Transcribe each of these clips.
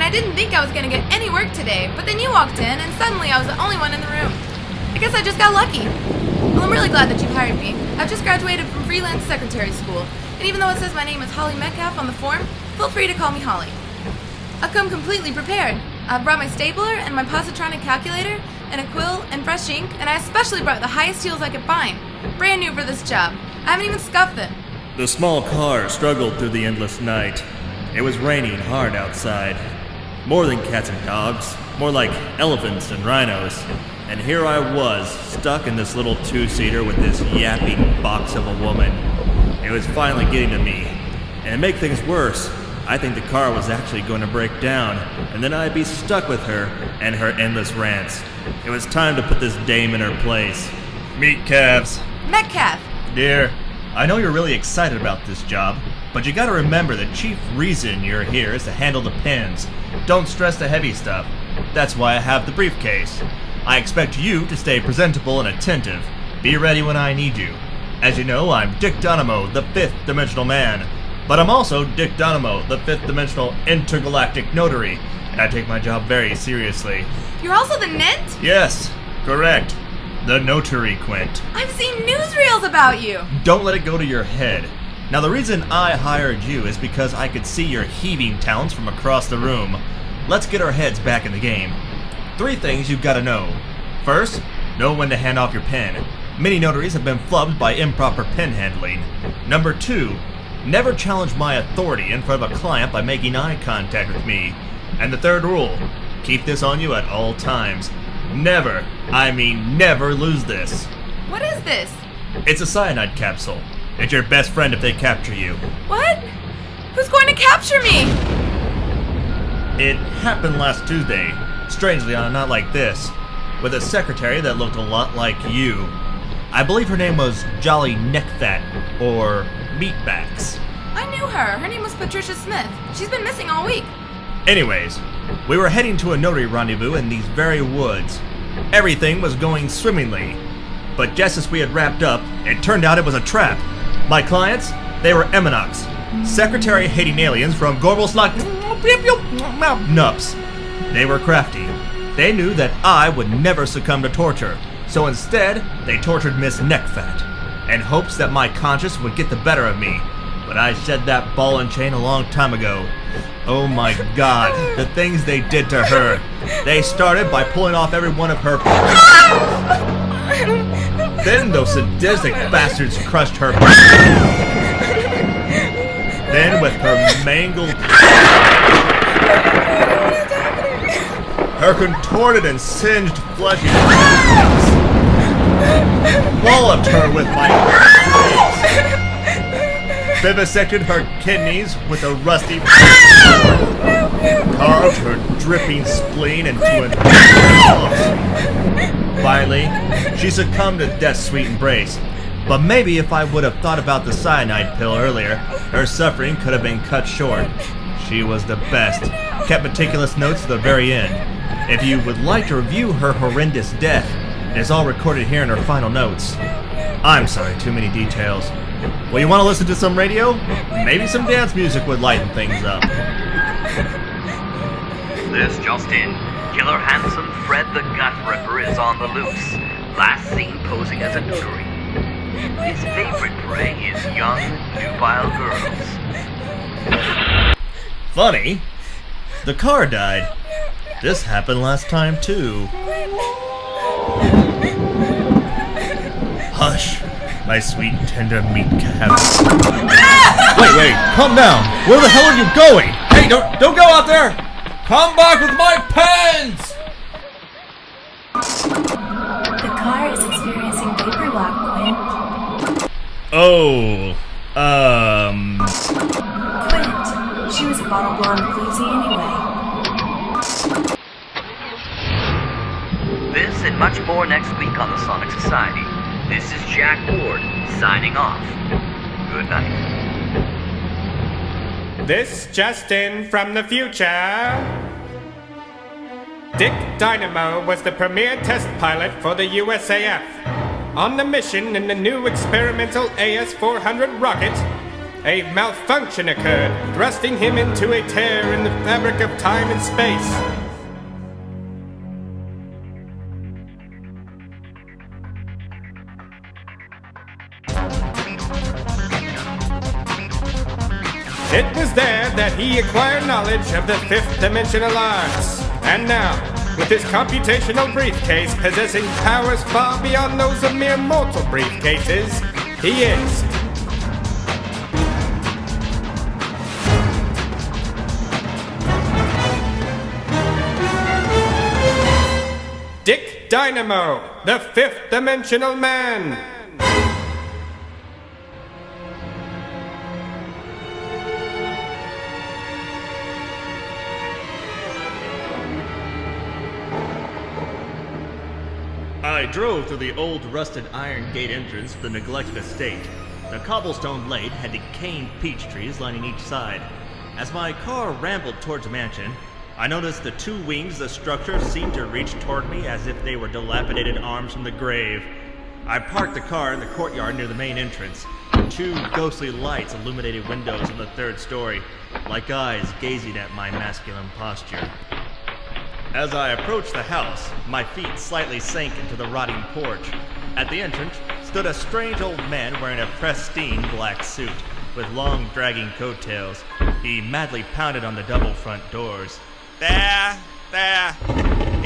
I didn't think I was gonna get any work today, but then you walked in, and suddenly I was the only one in the room. I guess I just got lucky. Well, I'm really glad that you've hired me. I've just graduated from freelance secretary school, and even though it says my name is Holly Metcalf on the form, feel free to call me Holly. I've come completely prepared. I've brought my stapler and my positronic calculator, and a quill and fresh ink, and I especially brought the highest heels I could find. Brand new for this job. I haven't even scuffed them. The small car struggled through the endless night. It was raining hard outside. More than cats and dogs, more like elephants and rhinos. And here I was, stuck in this little two-seater with this yapping box of a woman. It was finally getting to me. And to make things worse, I think the car was actually going to break down, and then I'd be stuck with her and her endless rants. It was time to put this dame in her place. Meet calves. Metcalf! Dear, I know you're really excited about this job, but you gotta remember the chief reason you're here is to handle the pins. Don't stress the heavy stuff. That's why I have the briefcase. I expect you to stay presentable and attentive. Be ready when I need you. As you know, I'm Dick Dynamo, the fifth dimensional man. But I'm also Dick Dynamo, the fifth dimensional intergalactic notary, and I take my job very seriously. You're also the Nint? Yes, correct. The notary, Quint. I've seen newsreels about you! Don't let it go to your head. Now the reason I hired you is because I could see your heaving talents from across the room. Let's get our heads back in the game. 3 things you've got to know. First, know when to hand off your pen. Many notaries have been flubbed by improper pen handling. Number 2, never challenge my authority in front of a client by making eye contact with me. And the 3rd rule, keep this on you at all times. Never, I mean never lose this. What is this? It's a cyanide capsule. It's your best friend if they capture you. What? Who's going to capture me? It happened last Tuesday. Strangely, on a night like this, with a secretary that looked a lot like you. I believe her name was Jolly Neckfat, or Meatbacks. I knew her. Her name was Patricia Smith. She's been missing all week. Anyways, we were heading to a notary rendezvous in these very woods. Everything was going swimmingly. But just as we had wrapped up, it turned out it was a trap. My clients, they were Eminox, secretary-hating aliens from Gorbalslag Nups. They were crafty. They knew that I would never succumb to torture, so instead, they tortured Miss Neckfat, in hopes that my conscience would get the better of me. But I shed that ball and chain a long time ago. Oh my god, the things they did to her. They started by pulling off every one of her... Then those sadistic bastards crushed her. Then with her mangled... Her contorted and singed flesh walloped her with my vivisected her kidneys with a rusty carved her dripping spleen into an Finally, she succumbed to death's sweet embrace. But maybe if I would have thought about the cyanide pill earlier, her suffering could have been cut short. She was the best, kept meticulous notes to the very end. If you would like to review her horrendous death, it is all recorded here in her final notes. I'm sorry, too many details. Well, you want to listen to some radio? Maybe some dance music would lighten things up. This just in. Killer handsome Fred the Gut Ripper is on the loose. Last seen posing as a notary. His favorite prey is young, nubile girls. Funny, the car died. This happened last time too. Hush, my sweet tender meat calf. Wait, calm down. Where the hell are you going? Hey, don't go out there! Come back with my pens! The car is experiencing vapor lock, Quint. Oh, Quint, she was a bottle blonde floozy anyway. This and much more next week on the Sonic Society. This is Jack Ward, signing off. Good night. This just in from the future. Dick Dynamo was the premier test pilot for the USAF. On the mission in the new experimental AS-400 rocket, a malfunction occurred, thrusting him into a tear in the fabric of time and space. It was there that he acquired knowledge of the fifth dimensional arts. And now, with his computational briefcase possessing powers far beyond those of mere mortal briefcases, he is Dynamo, the fifth dimensional man! I drove through the old rusted iron gate entrance to the neglected estate. The cobblestone lane had decaying peach trees lining each side. As my car rambled towards the mansion, I noticed the two wings of the structure seemed to reach toward me as if they were dilapidated arms from the grave. I parked the car in the courtyard near the main entrance. Two ghostly lights illuminated windows on the third story, like eyes gazing at my masculine posture. As I approached the house, my feet slightly sank into the rotting porch. At the entrance stood a strange old man wearing a pristine black suit, with long dragging coattails. He madly pounded on the double front doors. There.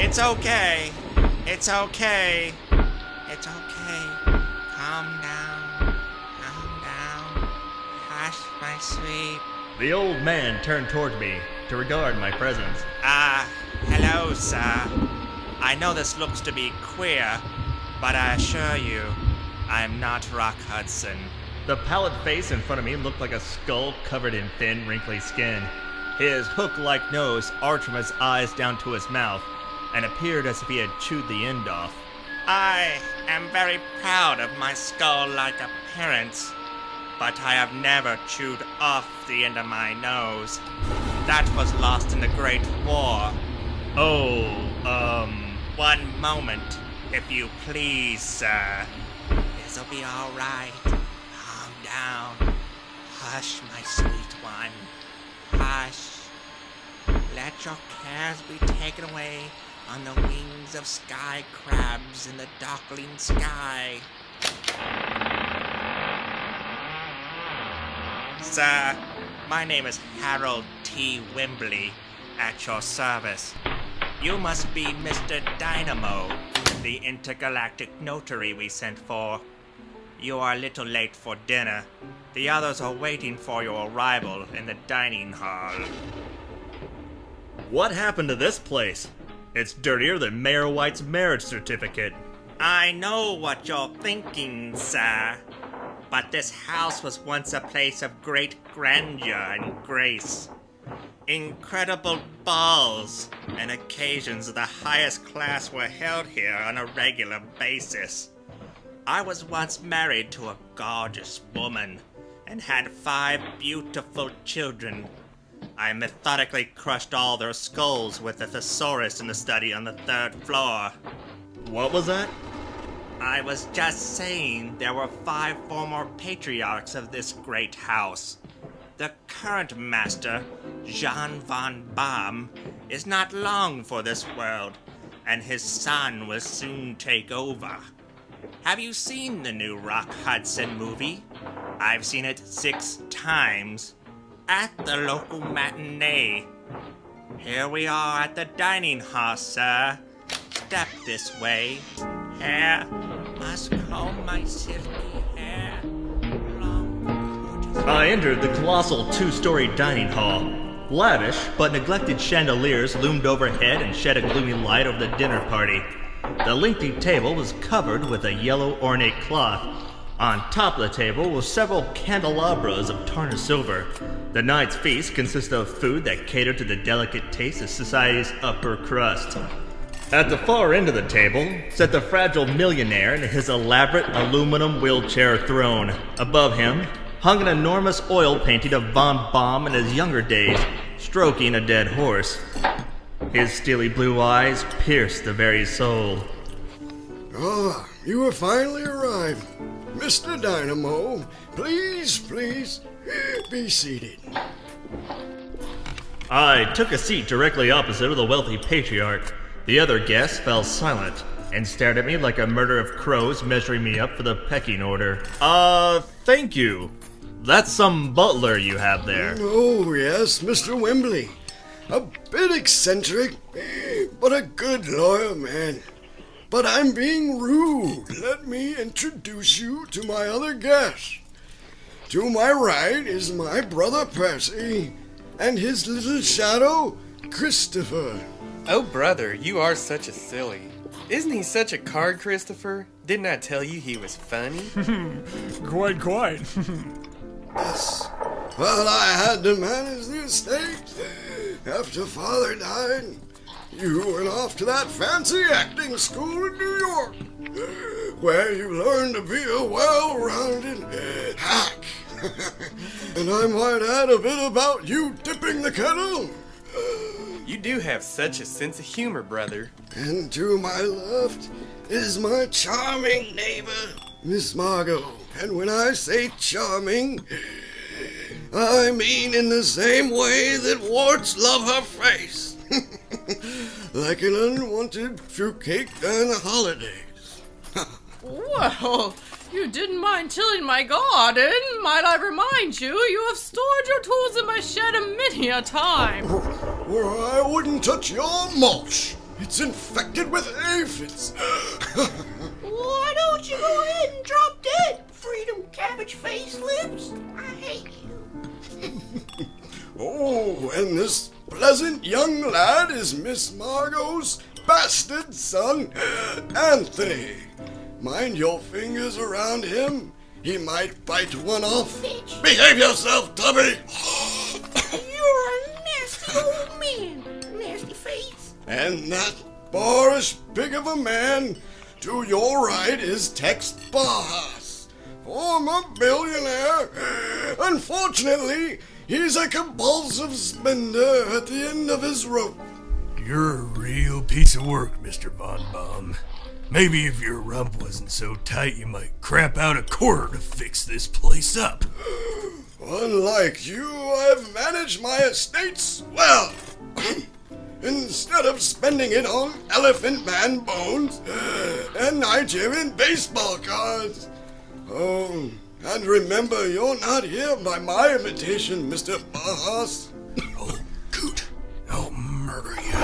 It's okay. It's okay. It's okay. Calm down. Hush, my sweet. The old man turned toward me to regard my presence. Hello, sir. I know this looks to be queer, but I assure you, I'm not Rock Hudson. The pallid face in front of me looked like a skull covered in thin, wrinkly skin. His hook-like nose arched from his eyes down to his mouth, and appeared as if he had chewed the end off. I am very proud of my skull-like appearance, but I have never chewed off the end of my nose. That was lost in the Great War. One moment, if you please, sir. This'll be all right. Calm down. Hush, my sweet one. Hush. Let your cares be taken away on the wings of sky crabs in the darkling sky. Sir, my name is Harold T. Wimbley, at your service. You must be Mr. Dynamo, the intergalactic notary we sent for. You are a little late for dinner. The others are waiting for your arrival in the dining hall. What happened to this place? It's dirtier than Mayor White's marriage certificate. I know what you're thinking, sir. But this house was once a place of great grandeur and grace. Incredible balls and occasions of the highest class were held here on a regular basis. I was once married to a gorgeous woman and had 5 beautiful children. I methodically crushed all their skulls with a thesaurus in the study on the 3rd floor. What was that? I was just saying there were 5 former patriarchs of this great house. The current master, Jean von Baum, is not long for this world, and his son will soon take over. Have you seen the new Rock Hudson movie? I've seen it 6 times. At the local matinee. Here we are at the dining hall, sir. Step this way. Hair must comb my silky hair. I entered the colossal 2-story dining hall. Lavish but neglected chandeliers loomed overhead and shed a gloomy light over the dinner party. The lengthy table was covered with a yellow ornate cloth. On top of the table were several candelabras of tarnished silver. The night's feast consisted of food that catered to the delicate taste of society's upper crust. At the far end of the table sat the fragile millionaire in his elaborate aluminum wheelchair throne. Above him hung an enormous oil painting of von Baum in his younger days, stroking a dead horse. His steely blue eyes pierced the very soul. Ah, you have finally arrived. Mr. Dynamo, please be seated. I took a seat directly opposite of the wealthy patriarch. The other guests fell silent and stared at me like a murder of crows measuring me up for the pecking order. Thank you. That's some butler you have there. Oh, yes, Mr. Wembley. A bit eccentric, but a good loyal man. But I'm being rude. Let me introduce you to my other guest. To my right is my brother Percy, and his little shadow, Christopher. Oh, brother, you are such a silly. Isn't he such a card, Christopher? Didn't I tell you he was funny? Quite. Yes. Well, I had to manage the estate. After Father died, you went off to that fancy acting school in New York, where you learned to be a well-rounded hack. And I might add a bit about you dipping the kettle. You do have such a sense of humor, brother. And to my left is my charming neighbor, Miss Margot. And when I say charming, I mean in the same way that warts love her face. Like an unwanted fruitcake during the holidays. Well, you didn't mind tilling my garden. Might I remind you, you have stored your tools in my shed many a time. Well, I wouldn't touch your mulch. It's infected with aphids. Why don't you go ahead and drop dead, Freedom Cabbage Face Lips? I hate you. Oh, and this pleasant young lad is Miss Margot's bastard son, Anthony. Mind your fingers around him. He might bite one off. Bitch. Behave yourself, Tubby. You're a nasty old man, nasty face. And that boorish pig of a man to your right is Tex Barras, former billionaire. Unfortunately, he's a compulsive spender at the end of his rope. You're a real piece of work, Mr. Von Baum. Maybe if your rump wasn't so tight, you might crap out a quarter to fix this place up. Unlike you, I've managed my estates well. Instead of spending it on elephant man bones and Nigerian baseball cards. Oh, and remember, you're not here by my invitation, Mr. Bahas. Oh, Coot, I'll murder you.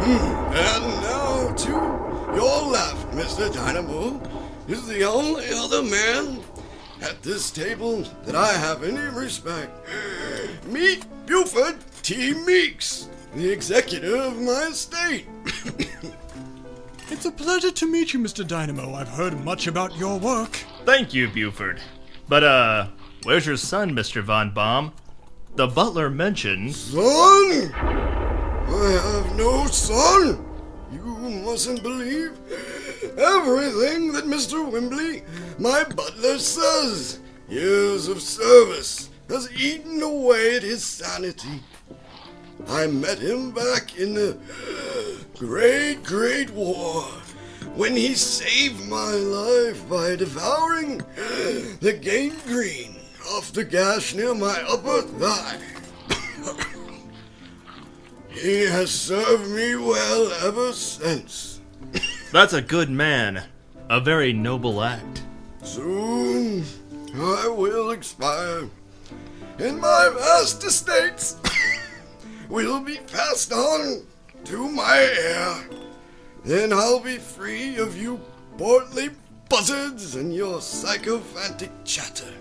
And now to your left, Mr. Dynamo, is the only other man at this table that I have any respect. Meet Buford T. Meeks, the executor of my estate. It's a pleasure to meet you, Mr. Dynamo. I've heard much about your work. Thank you, Buford. But, where's your son, Mr. Von Baum? The butler mentioned... Son? I have no son. You mustn't believe everything that Mr. Wembley, my butler, says. Years of service has eaten away at his sanity. I met him back in the Great War, when he saved my life by devouring the gangrene off the gash near my upper thigh. He has served me well ever since. That's a good man. A very noble act. Soon I will expire, and my vast estates will be passed on to my heir. Then I'll be free of you portly buzzards and your sycophantic chatter.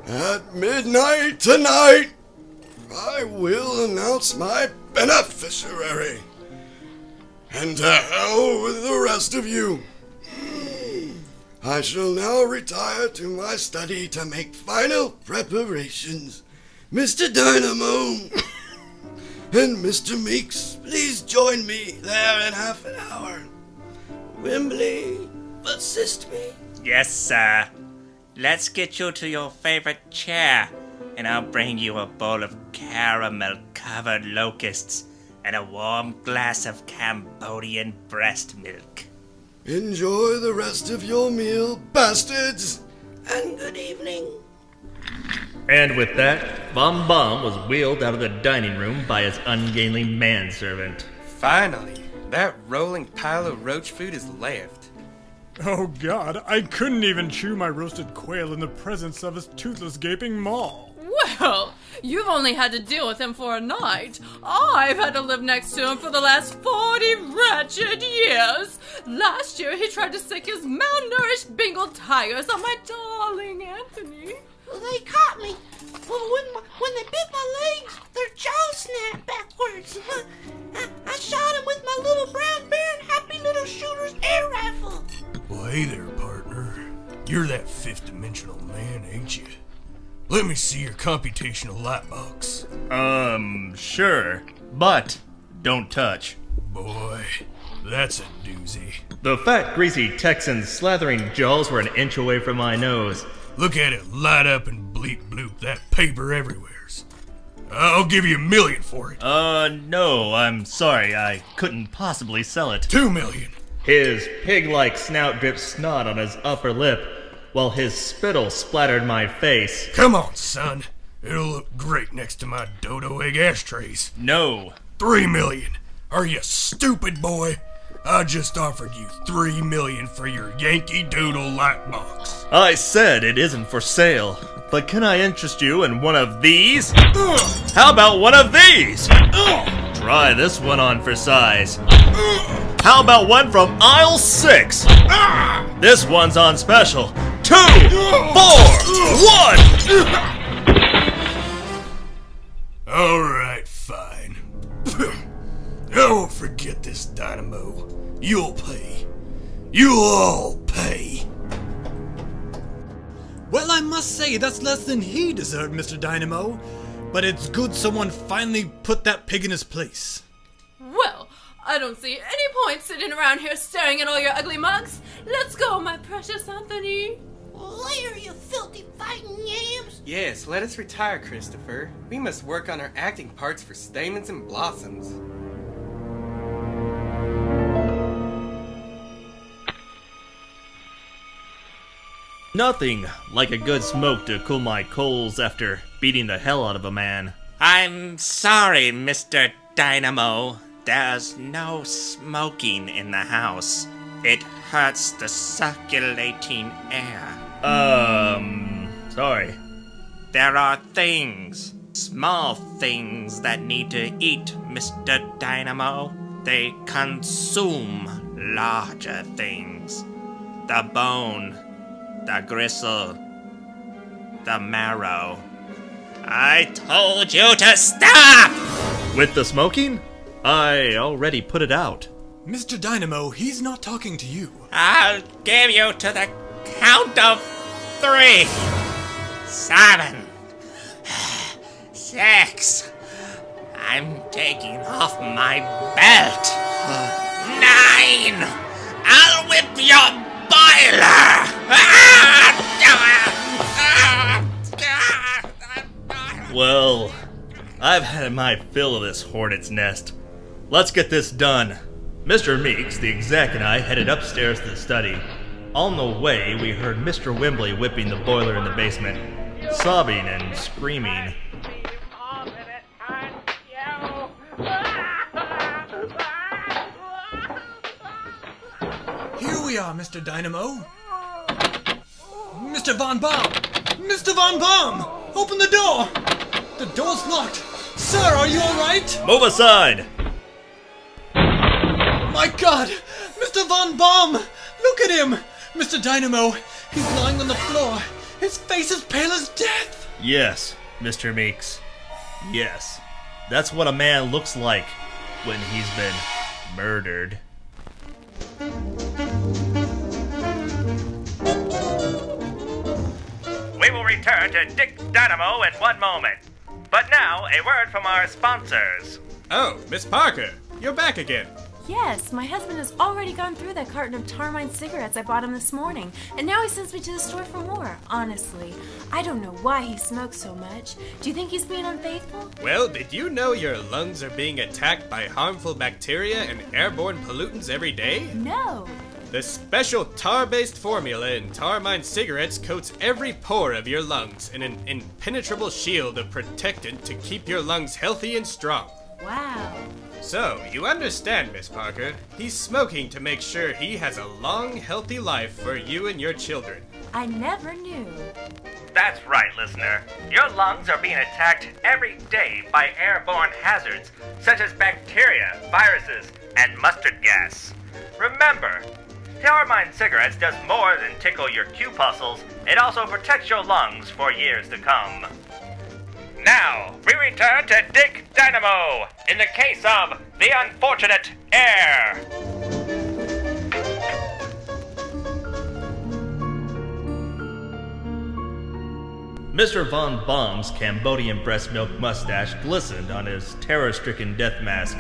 At midnight tonight, I will announce my beneficiary. And to hell with the rest of you. I shall now retire to my study to make final preparations. Mr. Dynamo and Mr. Meeks, please join me there in half an hour. Wembley, assist me. Yes, sir. Let's get you to your favorite chair, and I'll bring you a bowl of caramel-covered locusts and a warm glass of Cambodian breast milk. Enjoy the rest of your meal, bastards! And good evening. And with that, Von Baum was wheeled out of the dining room by his ungainly manservant. Finally, that rolling pile of roach food is left. Oh God, I couldn't even chew my roasted quail in the presence of his toothless gaping maw. Well, you've only had to deal with him for a night. I've had to live next to him for the last 40 wretched years. Last year, he tried to stick his malnourished Bengal tigers on my darling Anthony. Well, they caught me. Well, when they bit my legs, their jaws snapped backwards. I shot him with my little brown bear and happy little shooter's air rifle. Well, hey there, partner. You're that fifth-dimensional man, ain't you? Let me see your computational light box. Sure. But don't touch. Boy, that's a doozy. The fat, greasy Texan's slathering jaws were an inch away from my nose. Look at it light up and bleep bloop that paper everywheres. I'll give you $1 million for it. No, I'm sorry. I couldn't possibly sell it. $2 million. His pig-like snout dripped snot on his upper lip, while his spittle splattered my face. Come on, son. It'll look great next to my dodo egg ashtrays. No. $3 million. Are you stupid, boy? I just offered you $3 million for your Yankee Doodle light box. I said it isn't for sale, but can I interest you in one of these? How about one of these? Try this one on for size. How about one from aisle 6? This one's on special. 2, 4, 1! Alright, fine. I won't forget this, Dynamo. You'll pay. You'll all pay. Well, I must say, that's less than he deserved, Mr. Dynamo. But it's good someone finally put that pig in his place. Well, I don't see any point sitting around here staring at all your ugly mugs. Let's go, my precious Anthony. Later, you filthy fighting yams. Yes, let us retire, Christopher. We must work on our acting parts for Stamens and Blossoms. Nothing like a good smoke to cool my coals after beating the hell out of a man. I'm sorry, Mr. Dynamo. There's no smoking in the house. It hurts the circulating air. Sorry. There are things, small things that need to eat, Mr. Dynamo. They consume larger things. The bone, the gristle, the marrow. I told you to stop! With the smoking? I already put it out. Mr. Dynamo, he's not talking to you. I'll give you to the count of 3, 7, 6. I'm taking off my belt. 9. I'll whip your boiler. Well, I've had my fill of this hornet's nest. Let's get this done. Mr. Meeks, the exec, and I headed upstairs to the study. On the way, we heard Mr. Wimbley whipping the boiler in the basement, sobbing and screaming. Here we are, Mr. Dynamo. Mr. Von Baum! Mr. Von Baum! Open the door! The door's locked! Sir, are you alright? Move aside! My God! Mr. Von Baum! Look at him! Mr. Dynamo, he's lying on the floor. His face is pale as death! Yes, Mr. Meeks. Yes. That's what a man looks like when he's been murdered. We will return to Dick Dynamo in one moment. But now, a word from our sponsors. Oh, Miss Parker, you're back again. Yes, my husband has already gone through that carton of Tarmine cigarettes I bought him this morning, and now he sends me to the store for more. Honestly, I don't know why he smokes so much. Do you think he's being unfaithful? Well, did you know your lungs are being attacked by harmful bacteria and airborne pollutants every day? No. The special tar-based formula in Tar-Mine cigarettes coats every pore of your lungs in an impenetrable shield of protectant to keep your lungs healthy and strong. Wow. So, you understand, Miss Parker. He's smoking to make sure he has a long, healthy life for you and your children. I never knew. That's right, listener. Your lungs are being attacked every day by airborne hazards, such as bacteria, viruses, and mustard gas. Remember, Tar-Mine cigarettes does more than tickle your corpuscles, it also protects your lungs for years to come. Now, we return to Dick Dynamo, in the case of the unfortunate Heir. Mr. Von Baum's Cambodian breast milk mustache glistened on his terror-stricken death mask.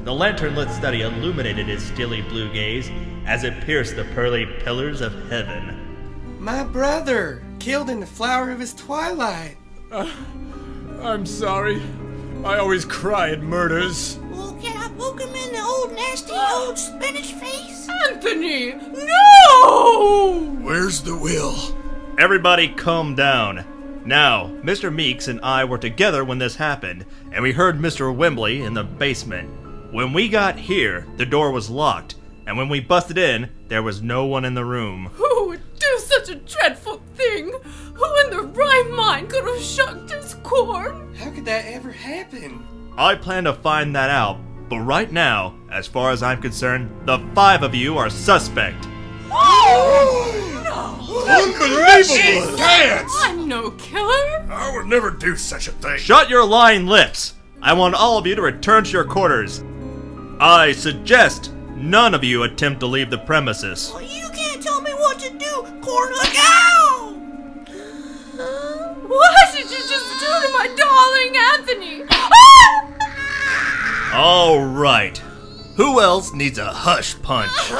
The lantern-lit study illuminated his steely blue gaze as it pierced the pearly pillars of heaven. My brother, killed in the flower of his twilight. I'm sorry. I always cry at murders. Well, can I poke him in the old nasty old spinach face? Anthony, no! Where's the will? Everybody calm down. Now, Mr. Meeks and I were together when this happened, and we heard Mr. Wembley in the basement. When we got here, the door was locked, and when we busted in, there was no one in the room. Who would do such a dreadful thing? Who in their right mind could have shucked his corn? How could that ever happen? I plan to find that out, but right now, as far as I'm concerned, the 5 of you are suspect. Unbelievable! Dance! I'm no killer. I would never do such a thing. Shut your lying lips! I want all of you to return to your quarters. I suggest none of you attempt to leave the premises. Well, you can't tell me what to do, corn. Look out! What did you just do to my darling Anthony? Alright. Who else needs a hush punch?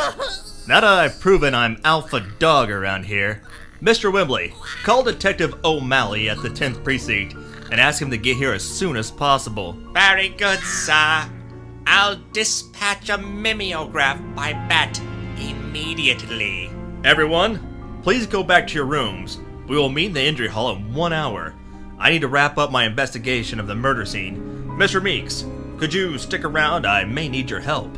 Now that I've proven I'm alpha dog around here, Mr. Wembley, call Detective O'Malley at the 10th Precinct and ask him to get here as soon as possible. Very good, sir. I'll dispatch a mimeograph by bat immediately. Everyone, please go back to your rooms. We will meet in the injury hall in 1 hour. I need to wrap up my investigation of the murder scene. Mr. Meeks, could you stick around? I may need your help.